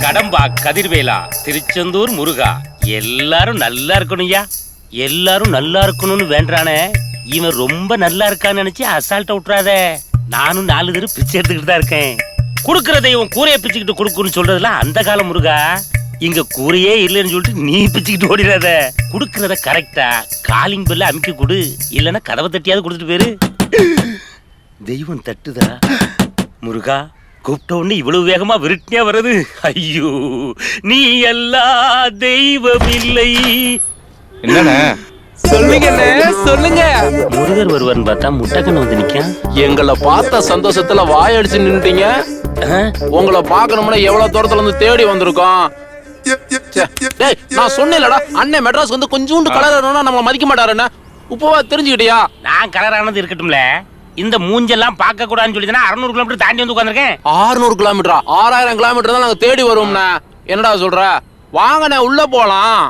கடம்பா, கதிர்வேலா, திருச்செந்தூர் முருகா, எல்லாரும் நல்லா இருக்கணும்யா. எல்லாரும் நல்லா இருக்கணும்னு வேண்டானே, இவன் ரொம்ப நல்லா இருக்கான்னு நினைச்சு அசால்ட்டா விட்டுறாத. நானும் 4 பேரும் பிச்சை எடுத்துக்கிட்டு தான் இருக்கேன். குடுக்கற தெய்வம் கூரையை பிச்சுக்கிட்டு கொடுக்குன்னு சொல்றதுல அந்த காலம் முருகா. இங்க கூரையே இல்லைன்னு சொல்லிட்டு நீ பிச்சுக்கிட்டு ஓடிடாத. குடுக்கறத கரெக்டா காலிங் பெல்ல அமுக்கி கொடு, இல்லைன்னா கதவை தட்டியாவது கொடுத்துட்டு போயிரு. தெய்வம் தட்டுதா முருகா? கூப்பிட்ட உடனே இவ்வளவு வேகமா விருட்டியா வருது. ஐயோ, நீ எல்லா தெய்வம் இல்லை. என்னண்ணே சொல்லுங்க சொல்லுங்க. முருகர் வருவார்னு பார்த்தா முட்டைக்கண்ணு வந்து நிக்க. எங்களை பார்த்த சந்தோஷத்துல வாயடிச்சு நின்னுட்டீங்க. உங்களை பார்க்கணும்னா எவ்வளவு தூரத்துல இருந்து தேடி வந்திருக்கோம். நான் சொன்னேன்லடா, அண்ணன் மெட்ராஸ் வந்து கொஞ்சோண்டு கலர் நம்மள மதிக்க மாட்டாருன்னு. உப்பவா தெரிஞ்சுக்கிட்டியா? நான் கலர் ஆனது இருக்கட்டும்ல, இந்த மூஞ்செல்லாம் பார்க்க கூடாதுன்னு சொல்லிதானே 600 கிலோமீட்டர் தாண்டி வந்து உட்கார்ந்திருக்கேன். 600 கிலோமீட்டரா? 6000 கிலோமீட்டர் தான் நாங்க தேடி வருவோம்ண்ணா. என்னடா சொல்ற? வாங்கண்ணே உள்ள போலாம்.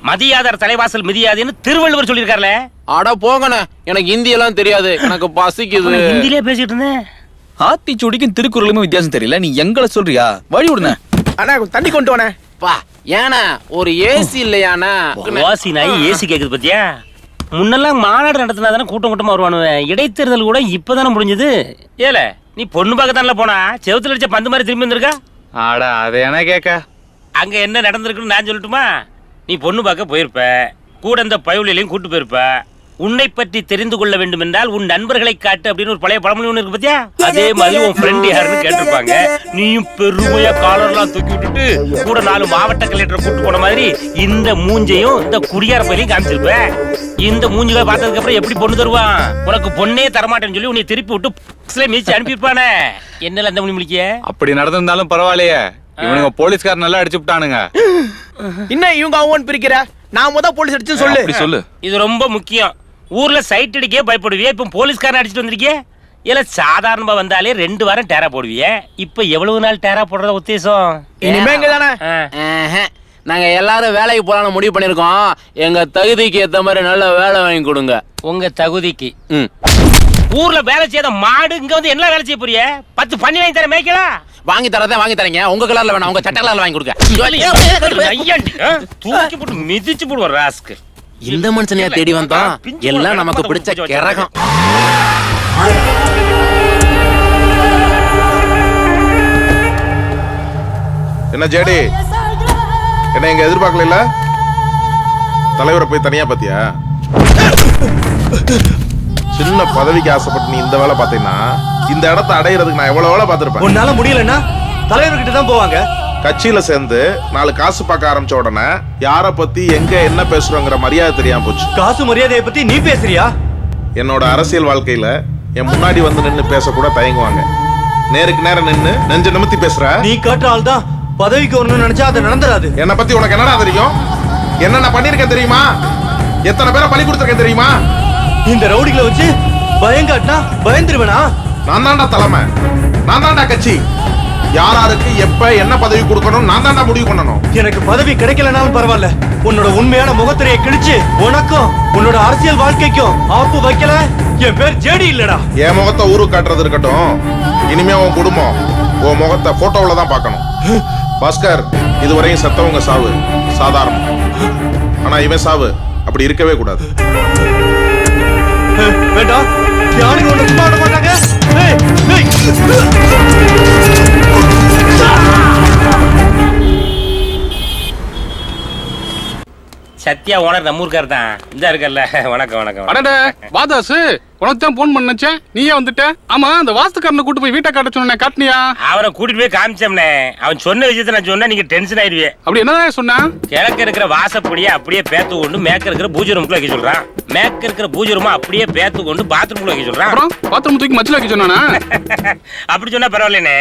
மதியாதார் தலைவாசல் மிதியாதுன்னு திருவள்ளுவர் சொல்லியிருக்காருல. அட போங்கண்ணே, எனக்கு ஹிந்தி எல்லாம் தெரியாது, எனக்கு பசிக்குது. ஹிந்திலே பேசிட்டு இருந்தேன். ஆத்திச்சூடிக்கும் திருக்குறளுக்கும் வித்தியாசம் தெரியல, நீ எங்களை சொல்றியா? வழி விடுன அண்ணா, தண்ணி கொண்டு வானே. பா ஏனா ஒரு ஏசி இல்லையாண்ணா? வாசி நாய் ஏசி கேக்குது பத்தியா? முன்னெல்லாம் மாநாடு நடத்தினா தானே கூட்டம் கூட்டமா வருவானுவ. இடைத்தேர்தல் கூட இப்பதானே முடிஞ்சது. ஏல நீ பொண்ணு பார்க்கத்தான்ல போனா, செவுத்துல அடிச்ச பந்து மாதிரி திரும்பி வந்திருக்கா? ஆடா அதை என்ன கேட்க. அங்க என்ன நடந்திருக்குன்னு நான் சொல்லட்டுமா? நீ பொண்ணு பார்க்க போயிருப்ப, கூட இந்த பயவுலையும் கூட்டு போயிருப்ப. உன்னை பற்றி தெரிந்து கொள்ள வேண்டும் என்றால் உன் நண்பர்களை காட்டு அப்படின்னு ஒரு பழைய பழமொழி ஒண்ணு இருக்கு பத்தியா? அதே மாதிரி உன் ஃப்ரெண்ட் யாருன்னு கேட்டிருப்பாங்க. நீயும் பெருமையா காலர்லாம் தூக்கி விட்டுட்டு கூட 4 மாவட்ட கலெக்டரை கூட்டு போன மாதிரி இந்த மூஞ்சையும் இந்த குடியார பையிலையும் காமிச்சிருப்ப. இந்த மூஞ்சிகளை பார்த்ததுக்கு அப்புறம் எப்படி பொண்ணு தருவான்? உனக்கு பொண்ணே தரமாட்டேன்னு சொல்லி உன்னை திருப்பி விட்டு மீச்சு அனுப்பியிருப்பானே. என்னல அந்த மணி முடிக்க? அப்படி நடந்திருந்தாலும் பரவாயில்லையே, இவனுங்க போலீஸ்கார நல்லா அடிச்சு விட்டானுங்க. இன்னும் இவங்க அவங்க பிரிக்கிற, நான் போலீஸ் அடிச்சு சொல்லு. அப்படி சொல்லு. இது ரொம்ப முக்கியம். ஊர்ல சைட் அடிக்கே பயப்படுவியே, இப்ப போலீஸ்காரன் அடிச்சுட்டு வந்திருக்கே. இல்ல சாதாரணமா வந்தாலே 2 வாரம் டேரா போடுவியே, இப்ப எவ்வளவு நாள் டேரா போடுறத உத்தேசம்? இனிமே இங்கதானே. நாங்க எல்லாரும் வேலைக்கு போலான்னு முடிவு பண்ணிருக்கோம். எங்க தகுதிக்கு ஏத்த மாதிரி நல்ல வேலை வாங்கி கொடுங்க. உங்க தகுதிக்கு? ஊர்ல வேலை செய்யாத மாடு இங்க வந்து என்ன வேலை செய்ய போறிய? 10 பண்ணி வாங்கி தர மேய்க்கலாம். வாங்கி தரதே வாங்கி தரீங்க, உங்க கலர்ல வேணாம், உங்க சட்ட கலர்ல வாங்கி கொடுங்க. தூக்கி போட்டு மிதிச்சு போடுவார் ராஸ்க்கு. இந்த மனுஷனையா தேடி வந்தோம்? எல்லாம் நமக்கு பிடிச்ச கிரகம். என்ன ஜேடி, என்ன எங்க எதிர்பார்க்கல? தலைவரை போய் தனியா பாத்தியா? சின்ன பதவிக்கு ஆசைப்பட்டு நீ இந்த வேலை பார்த்தீங்கன்னா இந்த இடத்தை அடையிறதுக்கு நான் எவ்வளவு வேலை பார்த்திருப்பேன். உன்னால முடியலன்னா தலைவர்கிட்ட தான் போவாங்க. கட்சியில சேர்ந்து 4 காசு பார்க்க ஆரம்பிச்ச உடனே யார பத்தி எங்க என்ன பேசுறோங்கிற மரியாதை தெரியாம போச்சு. காசு மரியாதையை பத்தி நீ பேசுறியா? என்னோட அரசியல் வாழ்க்கையில என் முன்னாடி வந்து நின்னு பேச கூட தயங்குவாங்க. நேருக்கு நேரம் நின்னு நெஞ்ச நிமித்தி பேசுற நீ காட்டுற ஆள் தான் பதவிக்கு வரணும்னு நினைச்சா அது நடந்துராது. என்னை பத்தி உனக்கு என்னடா தெரியும்? என்னென்ன பண்ணிருக்கேன் தெரியுமா? எத்தனை பேரை பலி கொடுத்துருக்கேன் தெரியுமா? இந்த ரவுடிகளை வச்சு பயம் காட்டினா பயந்துருவேனா? நான் தான்டா தலைமை, நான் தான்டா கட்சி. யாராருக்கு எப்ப என்ன பதவி கொடுக்கணும் நான் தான்டா முடிவு பண்ணணும். எனக்கு பதவி கிடைக்கலனாலும் பரவாயில்ல, உன்னோட உண்மையான முகத்திரையை கிழிச்சு உனக்கும் உன்னோட அரசியல் வாழ்க்கைக்கும் ஆப்பு வைக்கல என் பேர் ஜேடி இல்லடா. என் முகத்தை ஊருக்கு காட்டுறது இருக்கட்டும், இனிமே உன் குடும்பம் உன் முகத்தை போட்டோவில் தான் பார்க்கணும். பாஸ்கர், இதுவரையும் செத்தவங்க சாவு சாதாரணம், ஆனா இவன் சாவு அப்படி இருக்கவே கூடாது. வேண்டாம், யாரும் ஒண்ணு சும்மா விட மாட்டாங்க. சத்யா ஓனர் நம்ம ஊருக்கார் தான். இந்த இருக்கல்ல. வணக்கம் வணக்கம். அடடே வாதாசு, உனக்கு தான் போன் பண்ணச்சேன், நீயே வந்துட்ட. ஆமா, அந்த வாஸ்துக்காரனை கூட்டு போய் வீட்டை காட்ட சொன்ன, காட்டினியா? அவனை கூட்டிட்டு போய் காமிச்சோம்னே. அவன் சொன்ன விஷயத்த நான் சொன்னா நீங்க டென்ஷன் ஆயிடுவே. அப்படி என்னதான் சொன்னா? கிழக்கு இருக்கிற வாசப்படியே அப்படியே பேத்து கொண்டு மேற்க இருக்கிற பூஜை ரூமுக்குள்ள வைக்க சொல்றான். மேற்க இருக்கிற பூஜை ரூமா அப்படியே பேத்து கொண்டு பாத்ரூம்குள்ள வைக்க சொல்றான். அப்புறம் பாத்ரூம் தூக்கி மச்சில வைக்க சொன்னானா? அப்படி சொன்னா பரவாயில்லனே.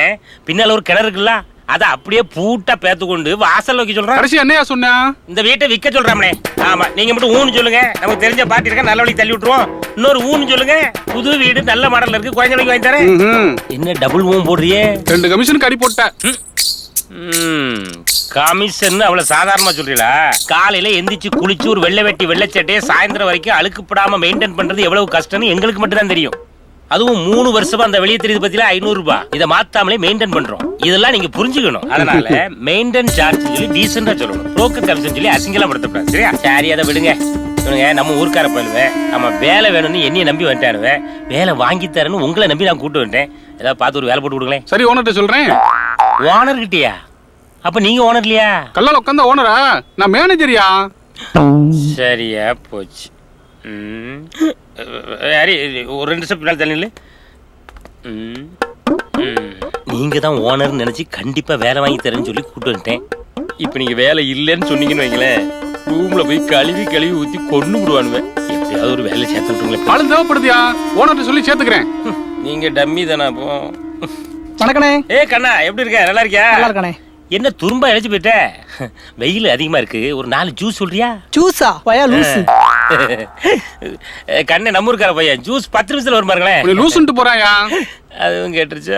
பின்னால ஒரு கிணறு இருக்குல்ல, அத அப்படியே பூட்டா பேத்து கொண்டு வாசல் வைக்க சொல்றான். கடைசி என்னையா சொன்னா? இந்த வீட்டை விற்க சொல்றாமனே. ஆமா, நீங்க மட்டும் ஊன்னு சொல்லுங்க, நமக்கு தெரிஞ்ச பாட்டி இருக்க நல்ல வழி தள்ளி விட்டுருவோம். இன்னொரு ஊன்னு சொல்லுங்க, புது வீடு நல்ல மாடல்ல இருக்கு, குறைஞ்ச விலைக்கு வாங்கி தரேன். என்ன டபுள் ஊன் போடுறியே? 2 கமிஷன் கறி போட்ட. கமிஷன் அவ்வளவு சாதாரணமா சொல்றீங்களா? காலையில எந்திரிச்சு குளிச்சு ஒரு வெள்ளை வெட்டி வெள்ளச்சட்டையை சாயந்தரம் வரைக்கும் அழுக்குப்படாம மெயின்டைன் பண்றது எவ்வளவு கஷ்டம்னு எங்களுக்கு மட்டும் தான் தெரியும். அதுவும் 3 வருஷமா அந்த வெளியே தெரியுது பத்தில 500 ரூபாய். இதை மாத்தாமலே மெயின்டைன் பண்றோம். இதெல்லாம் நீங்க புரிஞ்சுக்கணும். அதனால மெயின்டைன் சார்ஜ் சொல்லி டீசெண்டா சொல்லணும். புரோக்கர் கமிஷன் சொல்லி அசிங்கலாம் படுத்தப்படாது. சரியா? சரி, அதை விடுங்க. இவனுங்க நம்ம ஊர்க்கார போயிடுவேன். நம்ம வேலை வேணும்னு என்னைய நம்பி வந்துட்டானுவேன். வேலை வாங்கி தரேன்னு உங்களை நம்பி நான் கூட்டு வந்துட்டேன். ஏதாவது பார்த்து ஒரு வேலை போட்டு விடுங்களேன். சரி, ஓனர்கிட்ட சொல்றேன். ஓனர் கிட்டயா? அப்ப நீங்க ஓனர் இல்லையா? கல்லால உட்காந்த ஓனரா? நான் மேனேஜரியா? சரியா போச்சு. யாரி ஒரு 2 நிமிஷம் பின்னால் தண்ணி. நீங்க தான் ஓனர்னு நினைச்சு கண்டிப்பா வேலை வாங்கி தரேன்னு சொல்லி கூட்டு வந்துட்டேன். இப்ப நீங்க வேலை இல்லைன்னு சொன்னீங்கன்னு வைங்களேன், ரூம்ல போய் கழுவி ஊத்தி கொண்டு விடுவானுவேன். எப்படியாவது ஒரு வேலை சேர்த்து விட்டுருங்களேன். ஆளு தேவைப்படுதியா? ஓனர்கிட்ட சொல்லி சேர்த்துக்கிறேன். நீங்க டம்மி தானே அப்போ? வணக்கண்ணே. கண்ணா, எப்படி இருக்க? நல்லா இருக்கியா? நல்லா இருக்கண்ணே. என்ன துரும்பா இழைச்சு போயிட்ட? வெயில் அதிகமா இருக்கு, ஒரு 4 ஜூஸ் சொல்றியா? ஜூஸா? பயா லூசு. கண்ணே, நம்ம ஊருக்கார பையன் ஜூஸ் 10 நிமிஷத்துல வரும் பாருங்களேன். லூசுன்ட்டு போறாயா? அதுவும் கேட்டுருச்சு.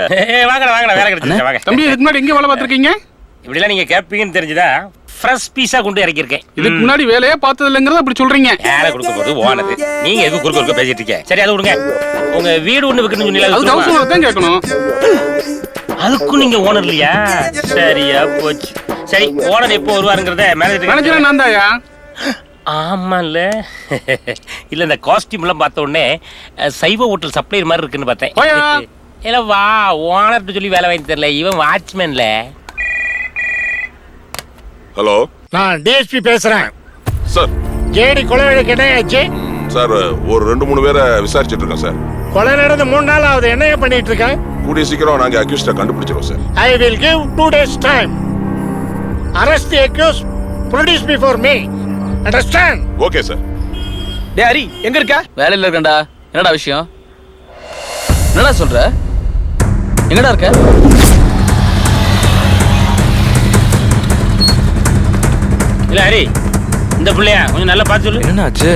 வாங்கடா வேலை கிடைச்சிருச்சு. வாங்க தம்பி, இதுக்கு முன்னாடி எங்க வேலை பார்த்திருக்கீங்க? இப்படிலாம் நீங்க கேட்பீங்கன்னு தெரிஞ்சுதா ஃப்ரெஷ் பீஸா கொண்டு இறக்கியிருக்கேன். இதுக்கு முன்னாடி வேலையே பார்த்தது இல்லைங்கிறத அப்படி சொல்றீங்க. வேலை கொடுக்க போது ஓனது, நீங்க எதுக்கு குறுக்க பேசிட்டு இருக்கீங்க? சரி, அதை விடுங்க. உங்க வீடு ஒண்ணு வைக்கணும்னு சொன்னீங்க, தான் கேட்கணும். அதுக்கும் நீங்க ஓனர் இல்லையா? சரியா போச்சு. சரி, ஓனர் எப்போ வருவாருங்கிறத மேனேஜர் நான் தாயா? ஆமால. இல்ல, இந்த காஸ்டியூம் எல்லாம் பார்த்த உடனே சைவ ஹோட்டல் சப்ளையர் மாதிரி இருக்குன்னு பார்த்தேன். இல்ல வா, ஓனர்ட்டு சொல்லி வேலை வாங்கி தரல, இவன் வாட்ச்மேன்ல. ஹலோ, நான் டிஎஸ்பி பேசுறேன் சார். ஜேடி கொலை வழக்கு என்ன ஆச்சு சார், ஒரு 2-3 பேரை விசாரிச்சுட்டு இருக்கேன் சார். கொலை நடந்து 3 நாள் ஆகுது. என்ன பண்ணிட்டு இருக்கேன்? கூடிய சீக்கிரம் நாங்க அக்யூஸ்ட கண்டுபிடிச்சிரோம் சார். I will give 2 days time. Arrest the accused, produce before me. Understand? Okay sir. டேய் ஹரி, எங்க இருக்க? வேலையில இருக்கேன்டா. என்னடா விஷயம்? என்னடா சொல்ற? எங்கடா இருக்க? இல்ல ஹரி, இந்த பிள்ளையா கொஞ்சம் நல்லா பார்த்து சொல்லு. என்னாச்சு?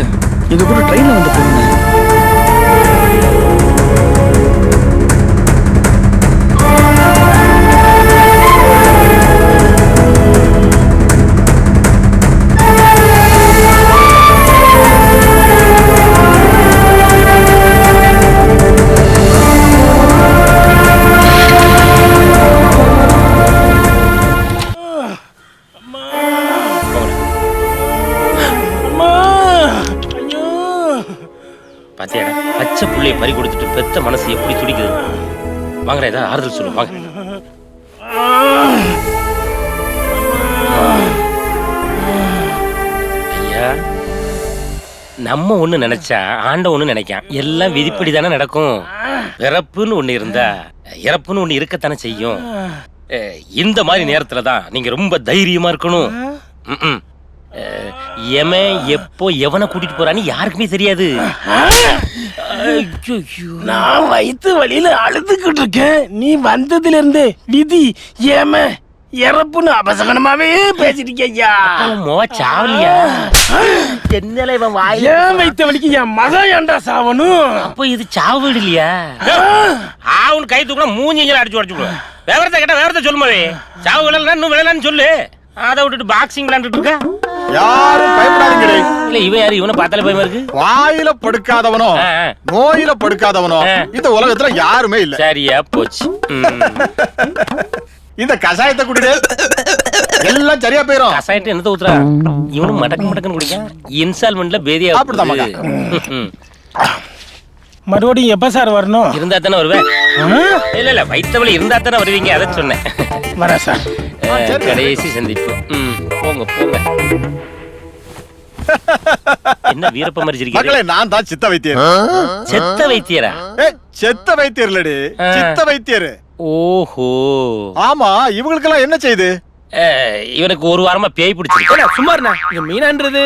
எங்க கூட ட்ரெயின்ல வந்து போறேன். பாத்தியாடா, பச்சை புள்ளைய பறி கொடுத்துட்டு பெத்த மனசு எப்படி துடிக்குது. வாங்கடா, ஏதாவது ஆறுதல் சொல்லு. வாங்க. ஐயா, நம்ம ஒண்ணு நினைச்சா ஆண்ட ஒண்ணு நினைக்கான். எல்லாம் விதிப்படி தானே நடக்கும். பிறப்புன்னு ஒண்ணு இருந்தா இறப்புன்னு ஒண்ணு இருக்கத்தானே செய்யும். இந்த மாதிரி நேரத்துல தான் நீங்க ரொம்ப தைரியமா இருக்கணும். எவன் எப்போ எவனை கூட்டிட்டு போறான்னு யாருக்குமே தெரியாது. நான் வயித்து வழியில அழுதுகிட்டு இருக்கேன். நீ வந்ததுல இருந்து விதி ஏம இறப்புன்னு அபசகனமாவே பேசிட்டு ஐயா. சாவலியா? என்னல இவன் வாயில ஏன் வயித்து வலிக்கு என் மகன் ஏன்டா சாவணும்? அப்போ இது சாவு வீடு இல்லையா? ஆவுன்னு கை தூக்கினா மூஞ்சிங்களை அடிச்சு உடச்சு விடுவேன். விவரத்தை கேட்டா விவரத்தை சொல்லுமாவே. சாவு விழலாம் இன்னும் விழலான்னு சொல்லு. அதை விட்டுட்டு பாக்ஸிங் விளையாண்டுட்டு இருக்க. யாரும் பயப்படாதீங்க. இல்ல, இவன் யாரு? இவனை பார்த்தாலே பயமா இருக்கு. வாயில படுக்காதவனோ நோயில படுக்காதவனோ இந்த உலகத்துல யாருமே இல்ல. சரியா போச்சு. இந்த கஷாயத்தை குடிடு, எல்லாம் சரியா போயிரும். கசாயத்தை என்னத்த ஊத்துறா? இவனும் மடக்கு குடிக்க இன்ஸ்டால்மெண்ட்ல பேதியா அப்படிதான். மறுபடியும் எப்ப சார் வரணும்? இருந்தா தானே வருவேன். இல்ல வயித்தவளி இருந்தா தானே வருவீங்க, அதை சொன்னேன். வர சார். கடைசி சந்திப்பு. போங்க போங்க. என்ன வீரப்ப மாதிரி மக்களே, நான் தான் சித்த வைத்தியர். செத்த வைத்தியரா? செத்த வைத்தியர் இல்லடி, சித்த வைத்தியர். ஓஹோ, ஆமா. இவங்களுக்கெல்லாம் என்ன செய்யுது? இவனுக்கு ஒரு வாரமா பேய் பிடிச்சிருக்கு. சும்மா இருந்தா இங்க மீனான்றது.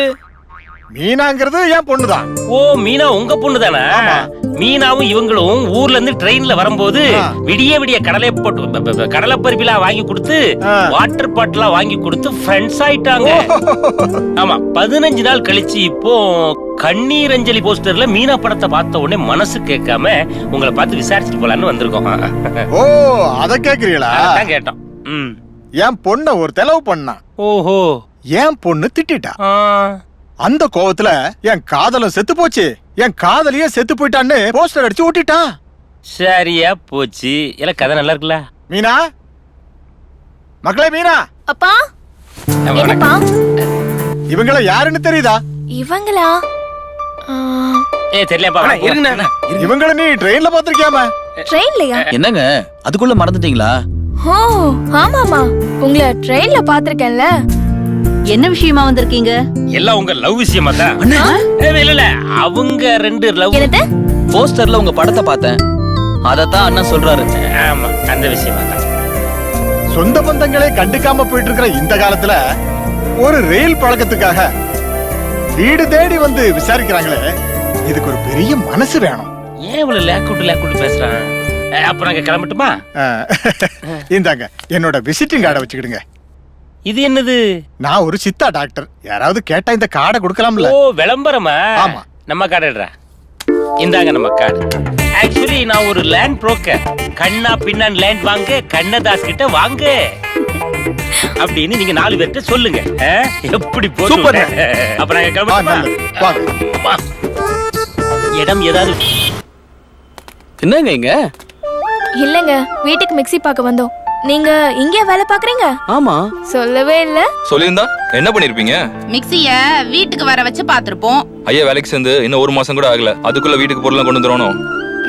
மீனாங்கிறது என் பொண்ணுதான். ஓ, மீனா உங்க பொண்ணு தானே? மீனாவும் இவங்களும் ஊர்ல இருந்து ட்ரெயின்ல வரும்போது விடிய கடலை பருப்பிலாம் வாங்கி கொடுத்து வாட்டர் பாட்டிலா வாங்கி கொடுத்து ஃப்ரெண்ட்ஸ் ஆயிட்டாங்க. ஆமா, 15 நாள் கழிச்சு இப்போ கண்ணீர் அஞ்சலி போஸ்டர்ல மீனா படத்தை பார்த்த உடனே மனசு கேட்காம உங்களை பார்த்து விசாரிச்சுட்டு போலான்னு வந்திருக்கோம். ஓ, அத கேக்குறீங்களா? அதான் கேட்டோம். என் பொண்ண ஒரு தெலவு பண்ணா. ஓஹோ, என் பொண்ணு திட்டா. அந்த கோவத்துல என் காதலும் செத்து போச்சு, என் காதலியே செத்து போயிட்டான்னு போஸ்டர் அடிச்சு ஓட்டிட்டான். சரியா போச்சு. இல்ல கதை நல்லா இருக்குல்ல? மீனா, மக்களே மீனா, அப்பா என்னப்பா இவங்கள யாருன்னு தெரியுதா? இவங்களா? தெரியலப்பா. இருங்கண்ணா. இவங்கள நீ ட்ரெயின்ல பாத்திருக்கியாமா? ட்ரெயின்லயா? என்னங்க அதுக்குள்ள மறந்துட்டீங்களா? ஓ ஆமாமா, உங்களை ட்ரெயின்ல பாத்திருக்கேன்ல. என்ன விஷயமா வந்திருக்கீங்க? எல்லாம் உங்க லவ் விஷயமா தான். இல்ல அவங்க 2 லவ். என்னது? போஸ்டர்ல உங்க படத்தை பார்த்தேன், அதத்தான் அண்ணன் சொல்றாரு. ஆமா, அந்த விஷயமா தான். சொந்த பந்தங்களே கண்டுக்காம போயிட்டு இருக்கிற இந்த காலத்துல ஒரு ரயில் பழக்கத்துக்காக வீடு தேடி வந்து விசாரிக்கிறாங்களே, இதுக்கு ஒரு பெரிய மனசு வேணும். ஏன் இவ்வளவு லேக்கூட்டு பேசுறான்? அப்ப நாங்க கிளம்பட்டுமா? இந்தாங்க என்னோட விசிட்டிங் கார்டை வச்சுக்கிடுங்க. இது என்னது? நான் ஒரு சித்தா டாக்டர், யாராவது கேட்டா இந்த கார்டை கொடுக்கலாம்ல? ஓ விளம்பரமா? ஆமா. நம்ம கார்டு எடுறா. இந்தாங்க நம்ம கார்டு. ஆக்சுவலி நான் ஒரு லேண்ட் புரோக்கர். கண்ணா பின்னான் லேண்ட் வாங்க, கண்ணதாஸ் கிட்ட வாங்க அப்படின்னு நீங்க 4 பேர்ட்ட சொல்லுங்க. எப்படி போட்டு சூப்பர். அப்ப நாங்க கிளம்பட்டுமா? வா. இடம் ஏதாவது என்னங்க இங்க? இல்லங்க, வீட்டுக்கு மிக்ஸி பார்க்க வந்தோம். நீங்க இங்கே வேலை பாக்குறீங்க? ஆமா. சொல்லவே இல்ல. சொல்லியிருந்தா என்ன பண்ணிருப்பீங்க? மிக்ஸிய வீட்டுக்கு வர வச்சு பாத்திருப்போம். ஐயா வேலைக்கு சேர்ந்து இன்னும் 1 மாசம் கூட ஆகல, அதுக்குள்ள வீட்டுக்கு பொருள்லாம் கொண்டு வந்துடணும்.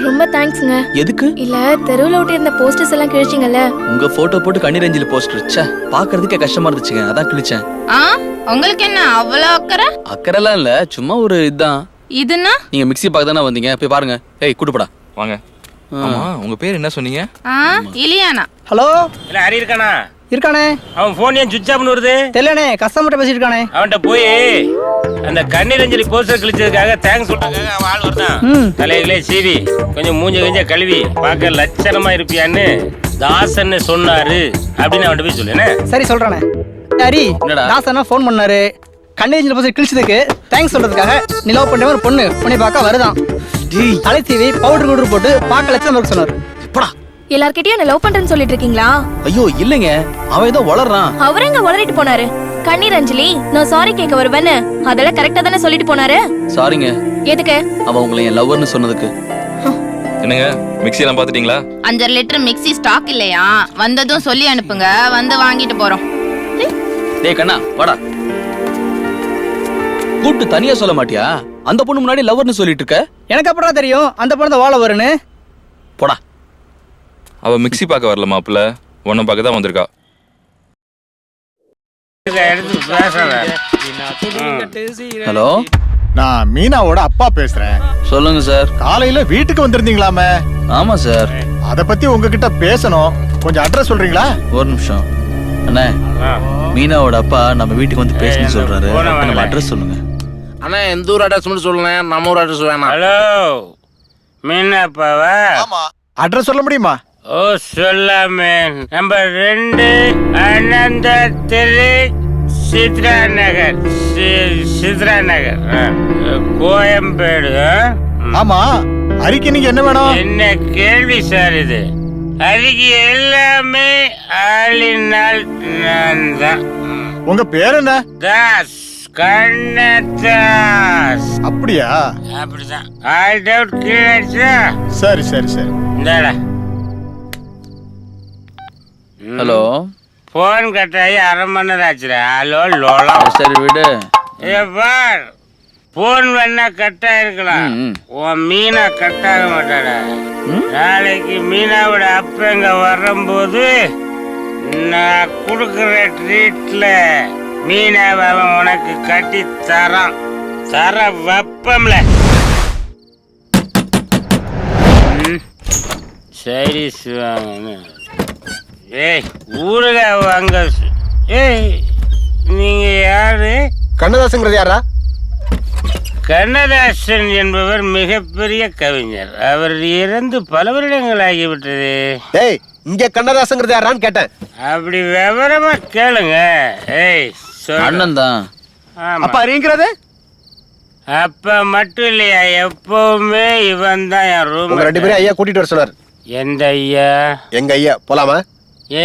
ரொம்ப தேங்க்ஸ்ங்க. எதுக்கு? இல்ல தெருவுல ஒட்டி இருந்த போஸ்டர்ஸ் எல்லாம் கிழிச்சிங்கல்ல. உங்க போட்டோ போட்டு கண்ணீரஞ்சலி போஸ்டர் வச்சா பாக்குறதுக்கே கஷ்டமா இருந்துச்சுங்க, அதான் கிழிச்சேன். உங்களுக்கு என்ன அவ்வளவு அக்கறை? அக்கறைலாம் இல்ல, சும்மா ஒரு இதுதான். இதுன்னா நீங்க மிக்ஸி பார்க்க தானே வந்தீங்க, போய் பாருங்க. ஏய் கூட்டுப்படா. வாங்க. ஆமா, உங்க பேர் என்ன சொன்னீங்க? இலியானா. ஹலோ, இல்ல ஹரி இருக்கானா? இருக்கானே. அவன் போன் ஏன் சுவிட்ச் ஆஃப்னு வருது? தெரியலனே, கஸ்டமர்ட்ட பேசிட்டு இருக்கானே. அவன்கிட்ட போய் அந்த கண்ணீரஞ்சலி போஸ்டர் கிழிச்சதுக்காக தேங்க்ஸ் சொல்றதுக்காக அவன் ஆள் வருதான். தலைகளே சீவி கொஞ்சம் மூஞ்ச கழுவி பார்க்க லட்சணமா இருப்பியான்னு தாசன்னு சொன்னாரு அப்படின்னு அவன்கிட்ட போய் சொல்லுனே. சரி சொல்றானே. ஹரி, தாசனா ஃபோன் பண்ணாரு. கண்ணேஜில போய் கிழிச்சதுக்கு தேங்க்ஸ் சொல்றதுக்காக நீ லவ் பண்ற ஒரு பொண்ணு உன்னை பார்க்க வருதான். தலை சீவி பவுடர் போட்டு பார்க்க லட்சணமா இருக்க சொன்னாரு. போடா. எல்லார்கிட்டயும் என்ன லவ் பண்றேன்னு சொல்லிட்டு இருக்கீங்களா? ஐயோ இல்லைங்க, அவன் ஏதோ வளர்றான். அவர் எங்க வளரிட்டு போனாரு? கண்ணீர் அஞ்சலி நான் சாரி கேட்க வருவேன்னு அதெல்லாம் கரெக்டா தானே சொல்லிட்டு போனாரு. சாரிங்க. எதுக்கு? அவன் உங்களை என் லவ்வர்னு சொன்னதுக்கு. என்னங்க மிக்ஸி எல்லாம் பாத்துட்டீங்களா? 5 லிட்டர் மிக்ஸி ஸ்டாக் இல்லையா? வந்ததும் சொல்லி அனுப்புங்க, வந்து வாங்கிட்டு போறோம். டேய் கண்ணா வாடா. கூப்பிட்டு தனியா சொல்ல மாட்டியா? அந்த பொண்ணு முன்னாடி லவ்வர்னு சொல்லிட்டு இருக்க. எனக்கு அப்புறம் தெரியும் அந்த பொண்ணு தான் வாழ வருன்னு. போடா. அவ மிக்ஸி பார்க்க வரல மாப்பிள்ள, உன்னை பார்க்க தான் வந்திருக்கா. ஹலோ, நான் மீனாவோட அப்பா பேசுறேன். சொல்லுங்க சார். காலையில வீட்டுக்கு வந்திருந்தீங்களாமே? ஆமா சார். அத பத்தி உங்ககிட்ட பேசணும், கொஞ்சம் அட்ரஸ் சொல்றீங்களா? ஒரு நிமிஷம் அண்ணே. மீனாவோட அப்பா நம்ம வீட்டுக்கு வந்து பேசணும்னு சொல்றாரு. நம்ம அட்ரஸ் சொல்லுங்க. அண்ணா எந்த ஊர் அட்ரஸ் மட்டும் சொல்லுங்க, நம்ம ஊர் அட்ரஸ் வேணாம். ஹலோ மீனாப்பாவா? ஆமா. அட்ரஸ் சொல்ல முடியுமா? ஓ சொல்லாமே. நம்பர் 2 அனந்த தெரு, சித்ரா நகர். சித்ரா நகர், கோயம்பேடு. ஆமா. ஹரிக்கு நீங்க என்ன வேணும்? என்ன கேள்வி சார் இது? ஹரிக்கு எல்லாமே ஆளினால் நான் தான். உங்க பேர் என்ன? தாஸ், கண்ணதாஸ். அப்படியா? அப்படிதான். ஆல் டவுட் கிளியர்ச்சா? சரி சரி சரி. இந்தாடா. ஹலோ. போன் கட்டாயி 1/2 மணி நேரம் ஆச்சுடா. ஹலோ லோலா. சரி விடு. பார், போன் வேணா கட்டா இருக்கலாம், உன் மீனா கட்டாக மாட்டாடா. நாளைக்கு மீனாவோட அப்ப இங்க வரும்போது நான் கொடுக்குற ட்ரீட்ல மீனாவை அவன் உனக்கு கட்டி தரான். தர வெப்பம்ல. சரி சிவாங்க. ஏய் ஊருக வாங்க. ஏய் நீங்க யாரு? கண்ணதாசங்கிறது யாரா? கண்ணதாசன் என்பவர் மிகப்பெரிய கவிஞர். அவர் இறந்து பல வருடங்கள் ஆகிவிட்டது. ஏய் இங்க கண்ணதாசங்கிறது யாரான்னு கேட்டேன். அப்படி விவரமா கேளுங்க. ஏய் அண்ணன் தான். அப்ப அறிங்கிறது? அப்ப மட்டும் இல்லையா, எப்பவுமே இவன் தான் என் ரூம். 2 பேரும் ஐயா கூட்டிட்டு வர சொன்னார். எந்த ஐயா? எங்க ஐயா. போலாமா?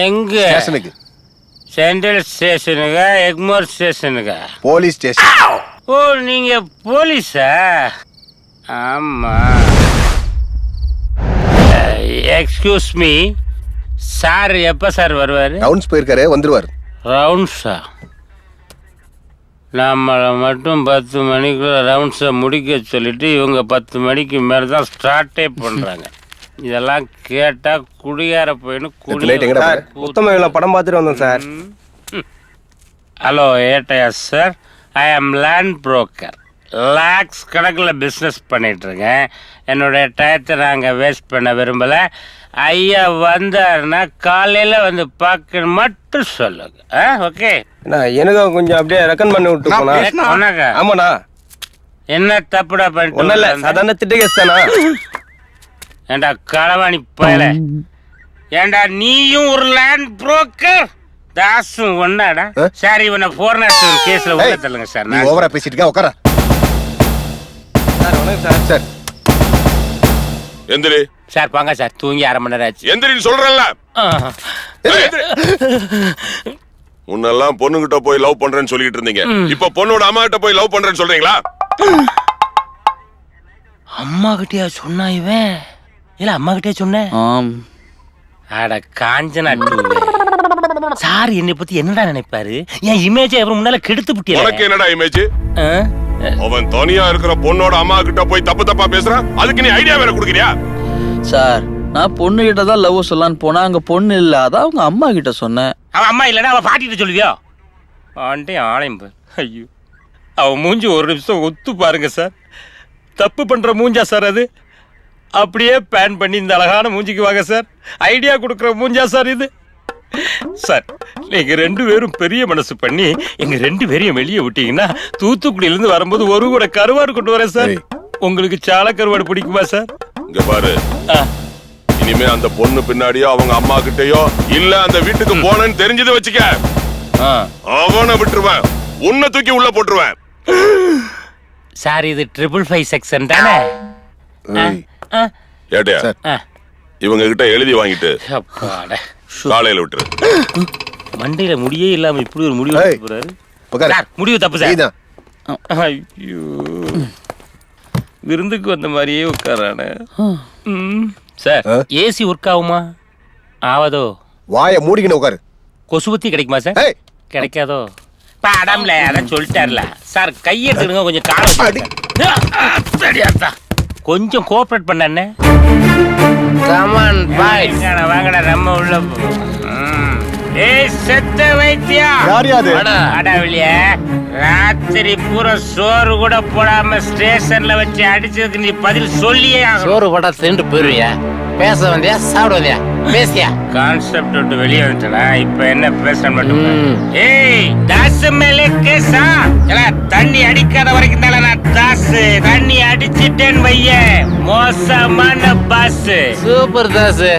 எங்க? ஸ்டேஷனுக்கு. சென்ட்ரல் ஸ்டேஷனுக்கா எக்மோர் ஸ்டேஷனுக்கா? Police station. ஓ நீங்க போலீஸா? ஆமா. எக்ஸ்கியூஸ் மீ சார் எப்போ சார் வருவார்? ரவுண்ட்ஸ் போயிருக்காரு, வந்துருவார். ரவுண்ட்ஸா? நம்மளை மட்டும் 10 மணிக்குள்ள ரவுண்ட்ஸை முடிக்க சொல்லிட்டு இவங்க 10 மணிக்கு மேலே தான் ஸ்டார்ட்டே பண்ணுறாங்க. இதெல்லாம் கேட்டால் குடியார போயின்னு படம் பார்த்துட்டு வந்தோம் சார். ஹலோ ஏட்டையா சார், ஐ ஆம் லேண்ட் புரோக்கர். லேக்ஸ் கணக்கில் பிஸ்னஸ் பண்ணிகிட்ருக்கேன். என்னுடைய டயத்தை நாங்கள் வேஸ்ட் பண்ண விரும்பலை. ஐயா வந்தாருன்னா காலையில் வந்து பார்க்க மட்டும் சொல்லுங்க. ஓகே, எனக்கு கொஞ்சம் அப்படியே ரெக்கமெண்ட் பண்ணி விட்டு போனா. ஆமாண்ணா. என்ன தப்புடா பண்ணிட்டு? அதான திட்ட கேஸ் தானா? ஏண்டா களவாணி பயல, ஏண்டா நீயும் ஒரு லேண்ட் புரோக்கர், தாசும் ஒன்னாடா? சார், இவனை ஃபாரினர் கேஸ்ல உள்ள தள்ளுங்க சார். நீ ஓவரா பேசிட்டு இருக்க, உட்கார. சார் வணக்கம் சார். சார் எந்திரி சார். வாங்க சார், தூங்கி 1/2 மணி நேரம் ஆச்சு. எந்திரின்னு சொல்றேன்ல. முன்னெல்லாம் பொண்ணுகிட்ட போய் லவ் பண்றேன்னு சொல்லிட்டு இருந்தீங்க, இப்ப பொண்ணோட அம்மா கிட்ட போய் லவ் பண்றேன்னு சொல்றீங்களா? அம்மா கிட்டயா சொன்னா இவன்? இல்ல அம்மா கிட்டே சொன்னேன். அட காஞ்சனா டூவே. சார் என்னை பத்தி என்னடா நினைப்பாரு? என் இமேஜ் அவர் முன்னால கெடுத்து புட்டியா? உனக்கு என்னடா இமேஜ்? அவன் தனியா இருக்கிற பொண்ணோட அம்மா கிட்ட போய் தப்பு தப்பா பேசுறான், அதுக்கு நீ ஐடியா வேற கொடுக்கறியா? சார், நான் பொண்ணு கிட்ட தான் லவ் சொல்லலான்னு போனா அங்க பொண்ணு இல்ல, அதான் அவங்க அம்மா கிட்ட சொன்னேன். அவன் அம்மா இல்லன்னா அவன் பாட்டிகிட்ட சொல்லுவியோ? ஆண்டே ஆளையும். ஐயோ, அவன் மூஞ்சி ஒரு நிமிஷம் ஒத்து பாருங்க சார். தப்பு பண்ற மூஞ்சா சார் அது? அப்படியே பேன் பண்ணி இந்த அழகான மூஞ்சிக்கு வாங்க சார். ஐடியா கொடுக்குற மூஞ்சா சார் இது? சார், நீங்க 2 பேரும் பெரிய மனசு பண்ணி எங்க 2 பேரையும் வெளியே விட்டீங்கன்னா தூத்துக்குடியில இருந்து வரும்போது ஒரு கூட கருவாடு கொண்டு வரேன் சார். உங்களுக்கு சால கருவாடு பிடிக்குமா சார்? இங்க பாரு, இனிமே அந்த பொண்ணு பின்னாடியோ அவங்க அம்மா கிட்டயோ இல்ல அந்த வீட்டுக்கு போனேன்னு தெரிஞ்சது வச்சுக்க, அவனை விட்டுருவேன், உன்னை தூக்கி உள்ள போட்டுருவேன். சார், இது 555 செக்ஷன் தானே? ஏட்டையா, இவங்க கிட்ட எழுதி வாங்கிட்டு காலையில விட்டுரு. மண்டையில முடியே இல்லாம இப்படி ஒரு முடிவு போறாரு. முடிவு தப்பு சார். ஐயோ, விருந்துக்கு வந்த மாதிரியே உட்காரானே. சார், ஏசி ஒர்க் ஆகுமா? ஆவதோ? வாய மூடிக்கின உட்காரு. கொசுபத்தி கிடைக்குமா சார்? கிடைக்காதோ? படம்ல அதான் சொல்லிட்டார்ல சார். கையெடுத்துடுங்க, கொஞ்சம் காலம் கொஞ்சம் கோஆபரேட் பண்ண. கமான் பாய், வாங்கடா நம்ம உள்ள. ஏய் செத்த வைத்தியா, அடவிலிய ராத்திரி பூரா சோறு கூட போடாம ஸ்டேஷன்ல வச்சு அடிச்சதுக்கு நீ பதில் சொல்லியே. சோறு போட்டா திண்டு போயிருவியா? பேச வந்தியா சாப்பிட வந்தியா? பேசியா? கான்செப்ட் விட்டு வெளியே வந்துட்டா இப்ப என்ன பேச மட்டும். ஏய் தாசு மேலே கேசா? தண்ணி அடிக்காத வரைக்கும் தானே நான் தாசு. தண்ணி அடிச்சிட்டேன்னு வைய மோசமான பாஸ். சூப்பர் தாசு.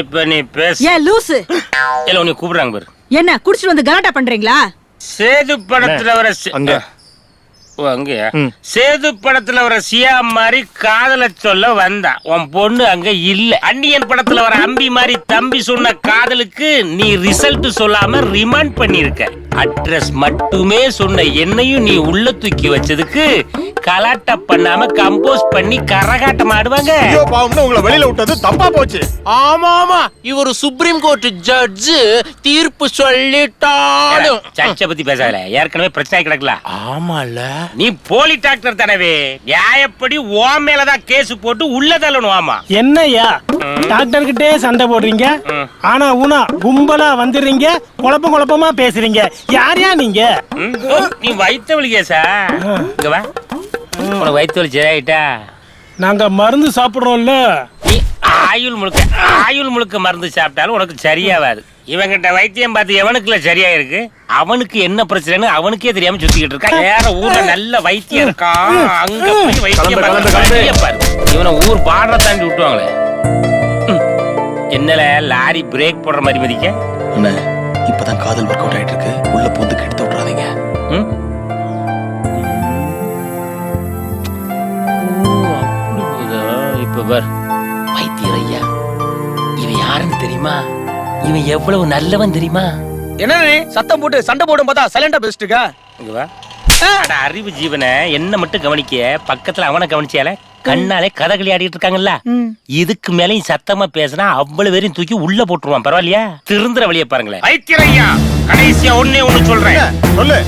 இப்ப நீ பேச. ஏன் லூசு? இல்ல உன்னை கூப்பிடுறாங்க பாரு. என்ன குடிச்சிட்டு வந்து கலாட்டா பண்றீங்களா? சேது படத்துல வர அங்கயா சேது படத்துல வர சியா மாதிரி காதல சொல்ல வந்தா உன் பொண்ணு அங்க இல்ல. அன்னியன் படத்துல வர அம்பி மாதிரி தம்பி சொன்ன காதலுக்கு நீ ரிசல்ட் சொல்லாம ரிமாண்ட் பண்ணிருக்க. அட்ரஸ் மட்டுமே சொன்ன என்னையும் நீ உள்ள தூக்கி வச்சதுக்கு கலாட்டா பண்ணாம கம்போஸ் பண்ணி கரகாட்டம் ஆடுவாங்க. உங்களை வெளியில விட்டது தப்பா போச்சு. ஆமா ஆமா, இவர் சுப்ரீம் கோர்ட் ஜட்ஜ் தீர்ப்பு சொல்லிட்டாலும் சர்ச்சை பத்தி பேசாத, ஏற்கனவே பிரச்சனை கிடக்கல. ஆமால, நீ போலி டாக்டர் தானவே, நியாயப்படி ஓ மேலதான் கேஸ் போட்டு உள்ள தள்ளணும். ஆமா என்னய்யா டாக்டர் கிட்டே சண்டை போடுறீங்க, ஆனா ஊனா கும்பலா வந்துடுறீங்க, குழப்பமா பேசுறீங்க. யாரையா நீங்க? நீ வயிற்று வலி கேசா? இங்க வா, உனக்கு வயிற்று வலி சரியாயிட்டா? நாங்க மருந்து சாப்பிடுறோம்ல. நீ ஆயுள் முழுக்க மருந்து சாப்பிட்டாலும் உனக்கு சரியாவாது. இவங்கிட்ட வைத்தியம் பார்த்து எவனுக்குல சரியா இருக்கு, அவனுக்கு என்ன பிரச்சனைன்னு அவனுக்கே தெரியாம சுத்திக்கிட்டு இருக்கா. வேற ஊர்ல நல்ல வைத்தியம் இருக்கான், அங்க போய் வைத்தியம் பாரு. இவனை ஊர் பாடுற தாண்டி விட்டுவாங்களே. என்னல லாரி பிரேக் போடுற மாதிரி மதிக்க? இப்பதான் காதல் ஒர்க் அவுட் ஆயிட்டு இருக்கு, உள்ள பூந்து கெடுத்து விட்டுறாதீங்க. இப்ப பார் வைத்தியர் ஐயா, இவன் யாருன்னு தெரியுமா? இவன் எவ்வளவு நல்லவன் தெரியுமா? என்ன சத்தம் போட்டு சண்டை போடும் பார்த்தா சைலண்டா பேசிட்டு இருக்கா? அறிவு ஜீவனை என்ன மட்டும் கவனிக்க, பக்கத்துல அவனை கவனிச்சால கண்ணாலே கதகளி ஆடிட்டு இருக்காங்கல்ல இதுக்கு மேலயும் சத்தமா பேசினா அவ்வளவு பேரையும் தூக்கி உள்ள போட்டுருவான். பரவாயில்லையா? திருந்துற வழியை பாருங்களேன். வைத்தியரையா, கடைசியா ஒண்ணே ஒண்ணு சொல்றேன். சொல்லு.